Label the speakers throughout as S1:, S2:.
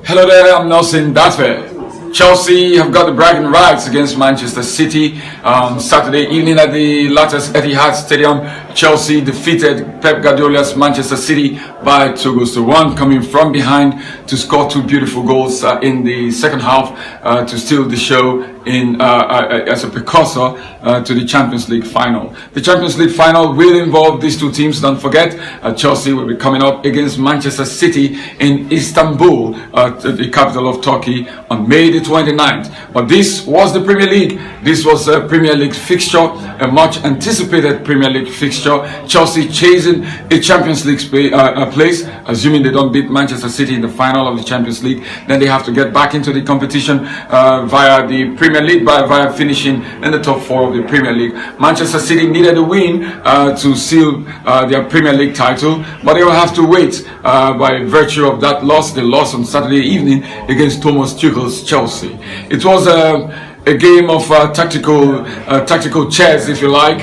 S1: Hello there, I'm Nelson Dafe. Chelsea have got the bragging rights against Manchester City. Saturday evening at the latest Etihad Stadium, Chelsea defeated Pep Guardiola's Manchester City by 2-1, coming from behind to score two beautiful goals in the second half to steal the show as a precursor to the Champions League final. The Champions League final will involve these two teams. Don't forget, Chelsea will be coming up against Manchester City in Istanbul, the capital of Turkey, on May the 29th. But this was the Premier League. This was a Premier League fixture, a much anticipated Premier League fixture. Chelsea chasing a Champions League place, assuming they don't beat Manchester City in the final of the Champions League. Then they have to get back into the competition via the Premier League, via finishing in the top four of the Premier League. Manchester City needed a win to seal their Premier League title, but they will have to wait by virtue of that loss. They lost on Saturday evening against Thomas Tuchel's Chelsea. It was a game of tactical chess, if you like.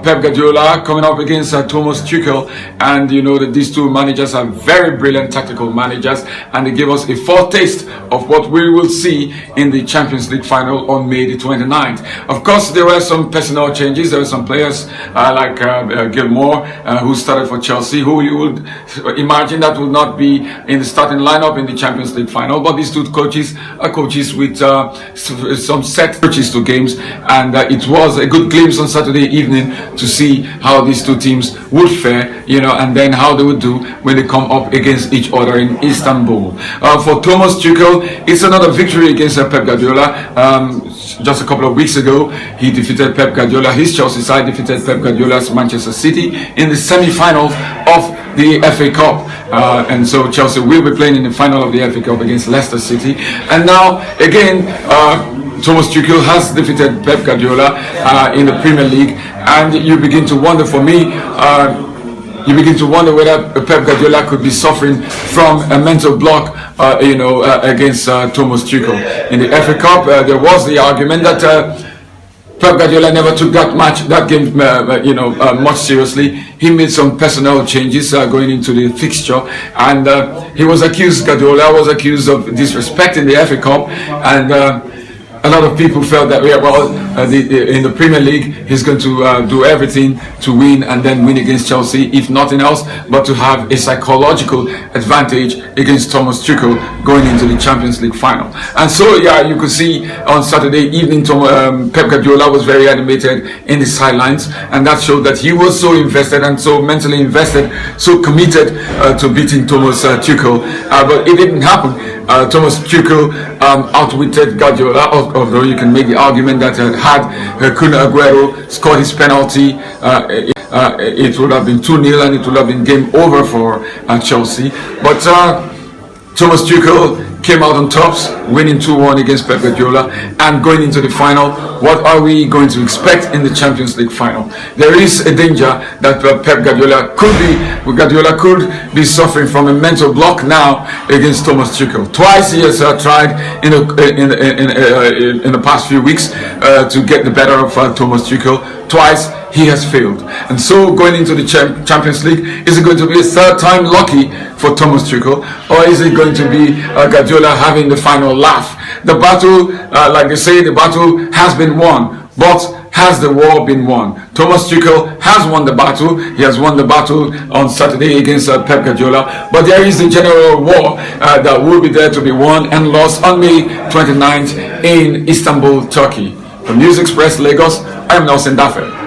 S1: Pep Guardiola coming up against Thomas Tuchel, and you know that these two managers are very brilliant tactical managers, and they gave us a foretaste of what we will see in the Champions League final on May the 29th. Of course, there were some personnel changes. There were some players like Gilmour, who started for Chelsea, who you would imagine that would not be in the starting lineup in the Champions League final. But these two coaches are coaches with some set approaches to games, and it was a good glimpse on Saturday evening to see how these two teams would fare, you know, and then how they would do when they come up against each other in Istanbul. For Thomas Tuchel, it's another victory against Pep Guardiola. Just a couple of weeks ago, he defeated Pep Guardiola. His Chelsea side defeated Pep Guardiola's Manchester City in the semi-finals of the FA Cup. And so Chelsea will be playing in the final of the FA Cup against Leicester City. And now, again, Thomas Tuchel has defeated Pep Guardiola in the Premier League, and you begin to wonder, for me, you begin to wonder whether Pep Guardiola could be suffering from a mental block, against Thomas Tuchel. In the FA Cup, there was the argument that Pep Guardiola never took that game, much seriously. He made some personnel changes going into the fixture, and Guardiola was accused of disrespecting the FA Cup, and a lot of people felt that, in the Premier League, he's going to do everything to win and then win against Chelsea, if nothing else, but to have a psychological advantage against Thomas Tuchel going into the Champions League final. And so, you could see on Saturday evening, Pep Guardiola was very animated in the sidelines, and that showed that he was so invested and so mentally invested, so committed to beating Thomas Tuchel. But it didn't happen. Thomas Tuchel outwitted Guardiola, although you can make the argument that had Kun Aguero scored his penalty, it would have been 2-0 and it would have been game over for Chelsea. But Thomas Tuchel came out on tops, winning 2-1 against Pep Guardiola, and going into the final. What are we going to expect in the Champions League final? There is a danger that Pep Guardiola could be suffering from a mental block now against Thomas Tuchel. Twice he has tried in the past few weeks to get the better of Thomas Tuchel. Twice he has failed, and so going into the Champions League, is it going to be a third time lucky for Thomas Tuchel, or is it going to be Guardiola having the final laugh? The battle, like they say, the battle has been won, but has the war been won? Thomas Tuchel has won the battle. He has won the battle on Saturday against Pep Guardiola, but there is the general war that will be there to be won and lost on May 29th in Istanbul, Turkey. From News Express Lagos, I'm Nelson Dafe.